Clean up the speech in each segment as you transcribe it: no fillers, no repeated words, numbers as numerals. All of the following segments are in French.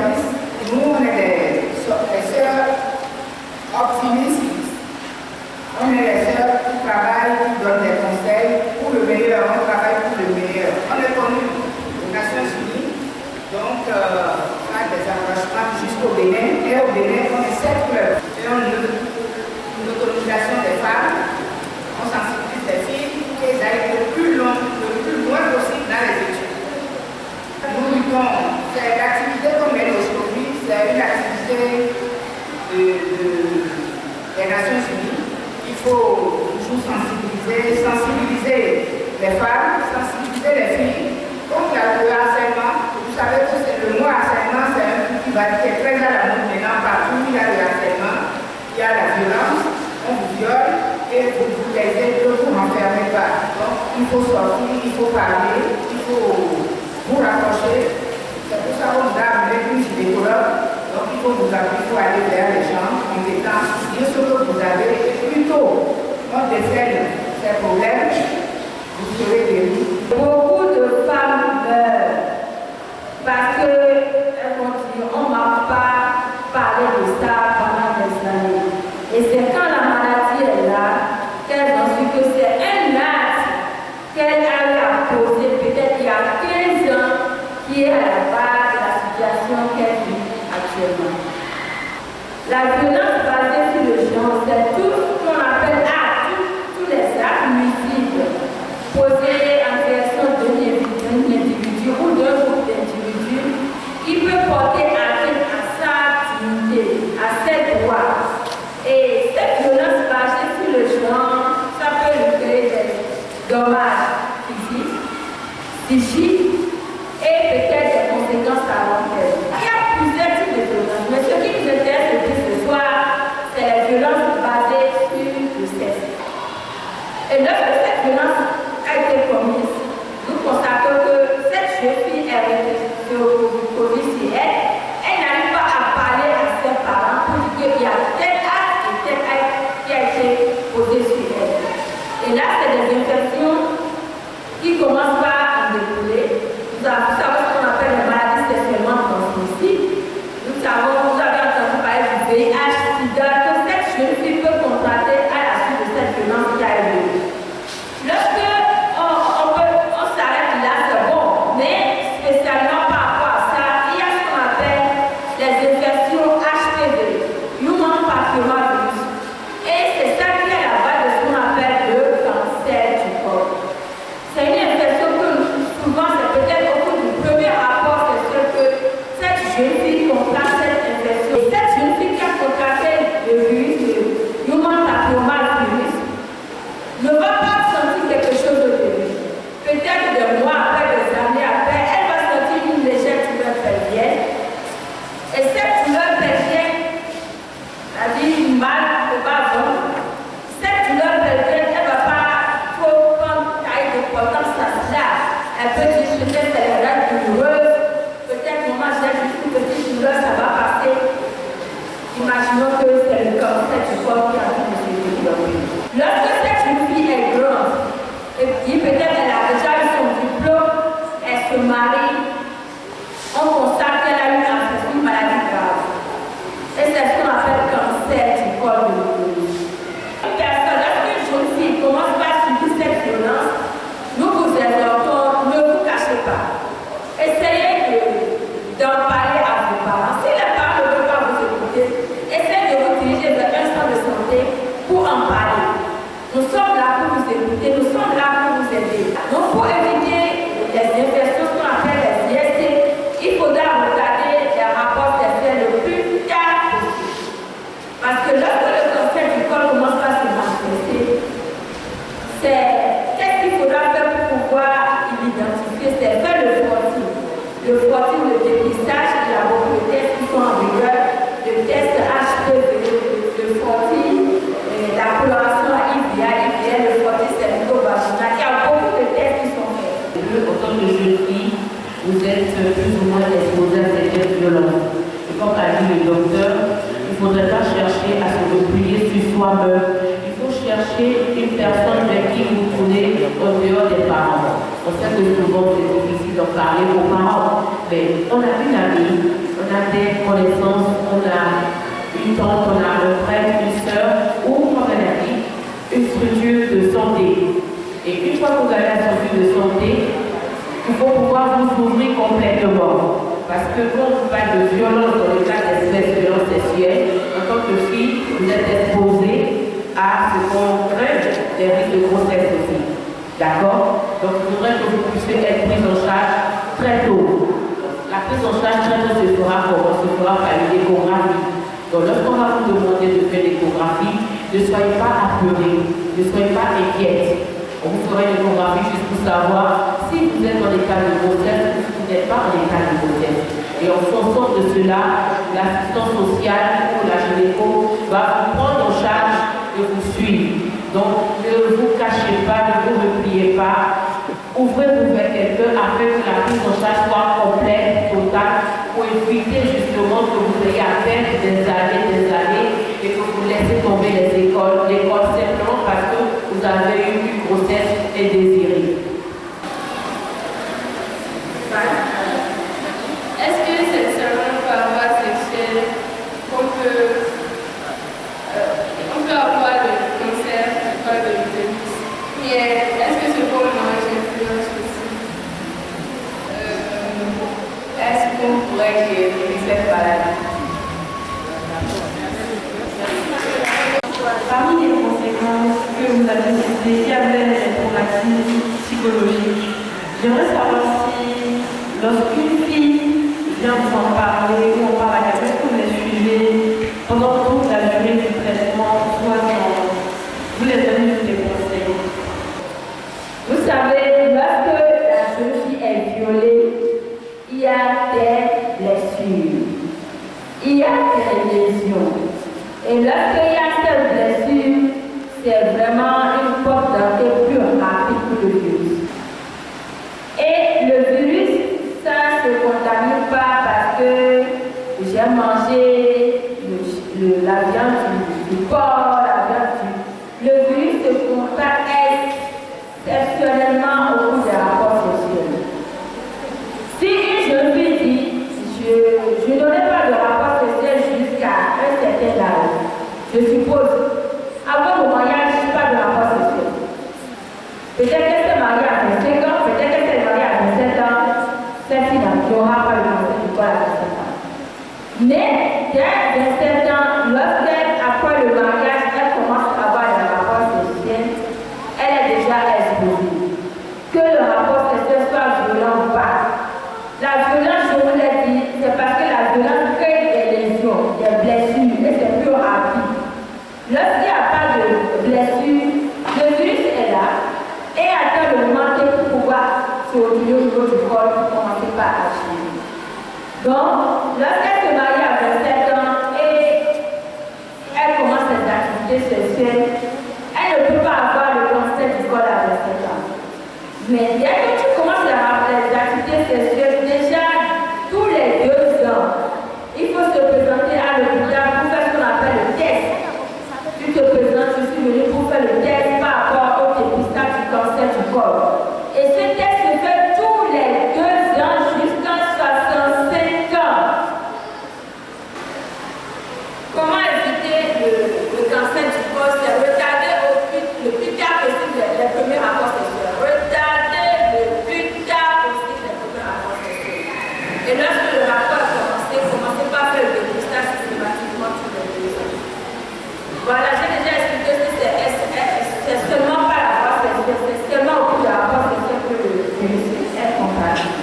réalistes. Nous, on est des sœurs optimistes. On est les sœurs qui travaillent, qui donnent des conseils pour le meilleur. On travaille pour le meilleur. On est connu aux Nations Unies. Donc, faire des arrangements jusqu'au Bénin. Et au Bénin, on est 7 clubs. Et on a une autonomisation des femmes. On sensibilise les filles pour qu'elles aillent le plus loin possible dans les études. Nous luttons. C'est l'activité qu'on mène aujourd'hui. C'est une activité des Nations Unies. Il faut toujours sensibiliser les femmes, sensibiliser les filles. Donc, le harcèlement, vous savez que le mot harcèlement, c'est un truc qui est très à la mode maintenant. Partout, il y a le harcèlement, il y a la violence, on vous viole et vous les aidez, ne vous renfermez pas. Donc, il faut sortir, il faut parler, il faut vous rapprocher. C'est pour ça qu'on vous a amené une gynécologue. Donc, il faut vous appuyer, il faut aller vers les gens compétents, dire ce que vous avez. Et plus tôt on décèle ces problèmes, vous serez guéris. Beaucoup de femmes meurent parce qu'elles continuent. On ne m'a pas parlé de ça pendant des années. Et c'est quand la maladie est là qu'elles ont su que c'est un acte qu'elle a eu à poser peut-être il y a 15 ans qui est à la base de la situation qu'elle vit actuellement. La violence basée sur le genre, c'est tout ce qu'on appelle actes, tous les actes nuisibles posés en direction d'un individu ou d'un groupe d'individus qui peut porter atteinte à sa dignité, à ses droits. Et cette violence basée sur le genre, ça peut lui créer des dommages physiques, psychiques et peut-être des conséquences à long terme. Il y a plusieurs types de violences, mais ce qui nous intéresse le plus ce soir, c'est la violence basée sur le sexe. Et lorsque cette violence a été commise, nous constatons que cette jeune fille est reposée sur elle. Elle n'arrive pas à parler à ses parents pour dire qu'il y a tel acte et tel acte qui a été posé sur elle. Et là, c'est des infections qui commencent par en découler. Vous savez ce qu'on appelle les maladies sexuellement transmissibles. Nous savons, vous avez entendu parler du VIH, SIDA, que cette jeune fille peut contracter à la suite de cette violence qui a eu lieu. Lorsque on s'arrête là, c'est bon, mais spécialement par rapport à ça, il y a ce qu'on appelle les infections HPV, Human Papillomavirus. Et c'est ça qui est la base de ce qu'on appelle le cancer du corps. C'est une infection que souvent, c'est peut-être au cours du premier rapport sexuel que cette jeune fille contracte cette infection. Et cette jeune fille qui a contracté le virus, le Human Papillomavirus, ne va pas sentir quelque chose de terrible. Peut-être des mois après, des années après, elle va sentir une légère douleur pelvienne. Et cette douleur pelvienne, c'est-à-dire une mal au bas-ventre, cette douleur pelvienne, elle ne va pas trop prendre taille d'importance à cela. Elle peut dire peut-être qu'elle est là douloureuse, peut-être maman j'ai juste une petite douleur, ça va passer. Imaginons que c'est le cancer du corps qui est en train de se développer. Lorsque cette jeune fille est grande, et puis peut-être elle a déjà eu son diplôme, elle se marie, on constate qu'elle a eu une maladie grave. Et c'est ce qu'on appelle cancer du corps de l'utérus. Une personne, lorsqu'une jeune fille commence par subir cette violence, nous vous exhortons, ne vous cachez pas. Essayez d'en parler à vos parents. Si les parents ne veulent pas vous écouter, essayez de vous diriger vers un centre de santé pour en parler. Nous sommes là pour vous écouter, nous sommes là pour vous aider. Donc pour éviter les infections qu'on appelle les IST, il faudra regarder les rapports sexuels le plus tard possible. Parce que lorsque le cancer du corps commence à se manifester, c'est qu'est-ce qu'il faudra faire pour pouvoir l'identifier? C'est faire le frottis. Le frottis, le dépistage, la tests qui sont en vigueur, le test HPV, le frottis, la coloration à IVA, le frottis cervico-vaginal. Il y a beaucoup de tests qui sont faits. Autant de jeunes filles, vous êtes plus ou moins exposées à cette violence. Et comme a dit le docteur, il ne faudrait pas chercher à se replier sur soi-même. Il faut chercher une personne avec qui vous tournez au dehors des parents. On sait que souvent c'est difficile d'en parler aux parents, mais on a une amie, on a a des connaissances, on a une tante, on a un frère, une soeur, ou comme elle a dit, une structure de santé. Et une fois que vous avez la structure de santé, il faut pouvoir vous ouvrir complètement. Parce que quand on parle de violence dans le cas des violences sexuelles, en tant que fille, vous êtes exposée à ce qu'on craint des risques de grossesse aussi. D'accord? Donc il faudrait que vous puissiez être prise en charge très tôt. La prise en charge très tôt se fera comment? Se fera par une échographie. Donc lorsqu'on va vous demander de faire l'échographie, ne soyez pas apeurés, ne soyez pas inquiètes. On vous fera une échographie juste pour savoir si vous êtes en état de grossesse ou si vous n'êtes pas en état de grossesse. Et en fonction de cela, l'assistance sociale ou la gynéco va vous prendre en charge et vous suivre. Donc ne vous cachez pas, ne vous repliez pas. Ouvrez-vous vers quelqu'un afin que la prise en charge soit complète, totale, pour éviter justement que vous ayez à perdre des années et que vous laissez tomber l'école simplement parce que vous avez eu une grossesse indésirée. Est-ce que c'est seulement par voie sexuelle qu'on peut avoir le cancer du col de l'utérus? Et est-ce que ce qu'on mange influence aussi? Est-ce qu'on pourrait guérir cette maladie? Parmi les conséquences que vous avez citées, il y avait les traumatismes psychologiques. J'aimerais savoir si, lorsqu'une fille vient vous en parler ou on parle à quelqu'un, que vous les suivez pendant toute la durée du traitement, soit vous les donnez tous les conseils. Vous savez, lorsque la jeune fille est violée, il y a des blessures, il y a des lésions. Et lorsqu'il y a cette blessure, c'est vraiment une porte d'entrée plus rapide pour le virus. Et le virus, ça ne se contamine pas parce que j'ai mangé la viande du porc, la viande du... Le virus se contacte exceptionnellement au cours des rapports sexuels. Si une jeune fille dit, je n'aurai pas de rapport sexuel jusqu'à un certain âge, je suppose, avant mon mariage, je n'ai pas de rapport sexuel. Peut-être qu'elle s'est mariée à 25 ans, peut-être qu'elle s'est mariée à 27 ans, cette fille n'aura pas le cancer du corps à 27 ans. Mais dès 27 ans, lorsqu'elle, après le mariage, elle commence à avoir des rapports sexuels, elle est déjà exposée. Que le rapport sexuel soit violent ou pas. La violence, je vous l'ai dit, c'est parce que la violence crée des lésions, des blessures, et c'est plus rapide. Lorsqu'il n'y a pas de blessure, le virus est là et attend le moment pour pouvoir se retrouver au niveau du corps pour commencer par agir. Donc, lorsqu'elle se marie à 27 ans et elle commence ses activités sexuelles, elle ne peut pas avoir le cancer du corps à 27 ans. Mais dès que tu commences les activités sexuelles, déjà tous les 2 ans, il faut se présenter à l'hôpital pour faire ce qu'on appelle le test. Tu te présentes, je suis venu pour faire le test par rapport au dépistage du cancer du corps. Et ce test se fait tous les 2 ans jusqu'à 65 ans. Comment éviter le cancer du corps? C'est retarder le plus tard possible les premiers rapports sexuels. Retarder le plus tard possible les premiers rapports sexuels. Et lorsque le rapport a commencé, commencez pas à faire le dépistage systématiquement tous les 2 ans. Voilà, j'ai déjà expliqué que c'est seulement pas la voie sexuelle, c'est seulement au cours de la voie sexuelle que le virus est contagieux.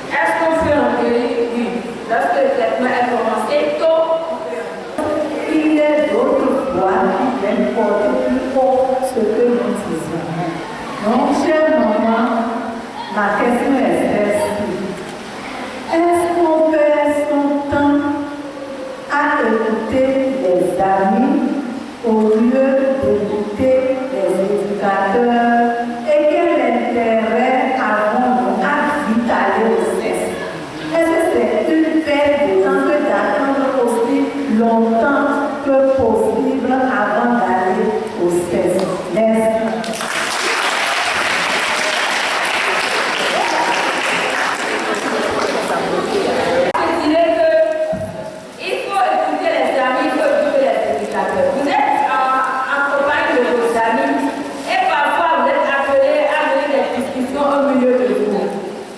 Est-ce qu'on peut en guérir? Oui. Lorsque le traitement est commencé tôt, on peut en guérir. Il y a d'autres voies qui viennent porter plus haut ce que nous disons. Donc, chère maman, ma question est celle-ci. Est-ce qu'on perd son temps à écouter les amis au lieu d'écouter les éducateurs? Et quel intérêt avons-nous à vite aller au sexe? Est-ce que c'est une perte de temps que d'attendre aussi longtemps que possible avant d'aller au sexe? Merci. au milieu de vous.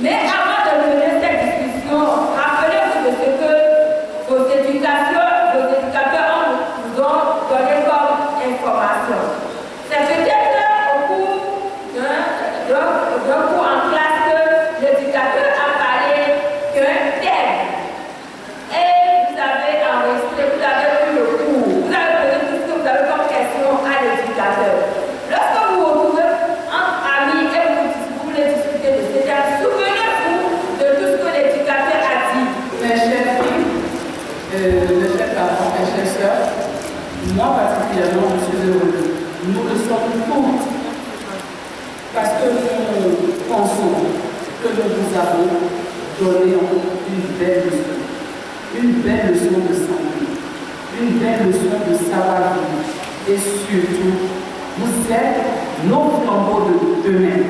Mais avant de mener cette discussion, rappelez-vous de ce que vos éducateurs vous ont donné comme information. C'est peut-être au cours d'un cours en classe que l'éducateur a parlé qu'un thème. Et vous avez enregistré, vous avez pris le cours, vous avez posé tout ce que vous avez comme question à l'éducateur. Lorsque vous vous retrouvez entre amis et vous voulez discuter de ce thème, souvenez-vous de tout ce que l'éducateur a dit. Mes chers filles, mes chers parents, mes chères sœurs, moi particulièrement, je suis heureuse. Nous le sommes toutes parce que nous pensons que nous vous avons donné une belle leçon. Une belle leçon de santé, une belle leçon de savoir-vivre. Et surtout, vous êtes nos flambeaux de demain.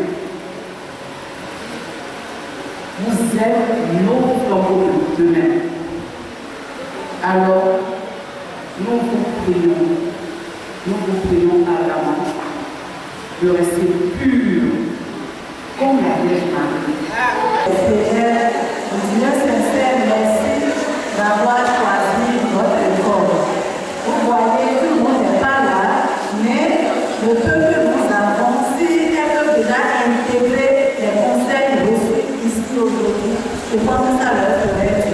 Vous êtes nos flambeaux de demain. Alors, nous vous prions ardemment de rester purs comme la Vierge Marie. Seigneur, nous disons sincère merci d'avoir choisi votre école. Vous voyez, tout le monde n'est pas là, mais le peu que nous avons, si elles peuvent déjà intégrer les conseils reçus ici aujourd'hui, je pense que ça leur ferait du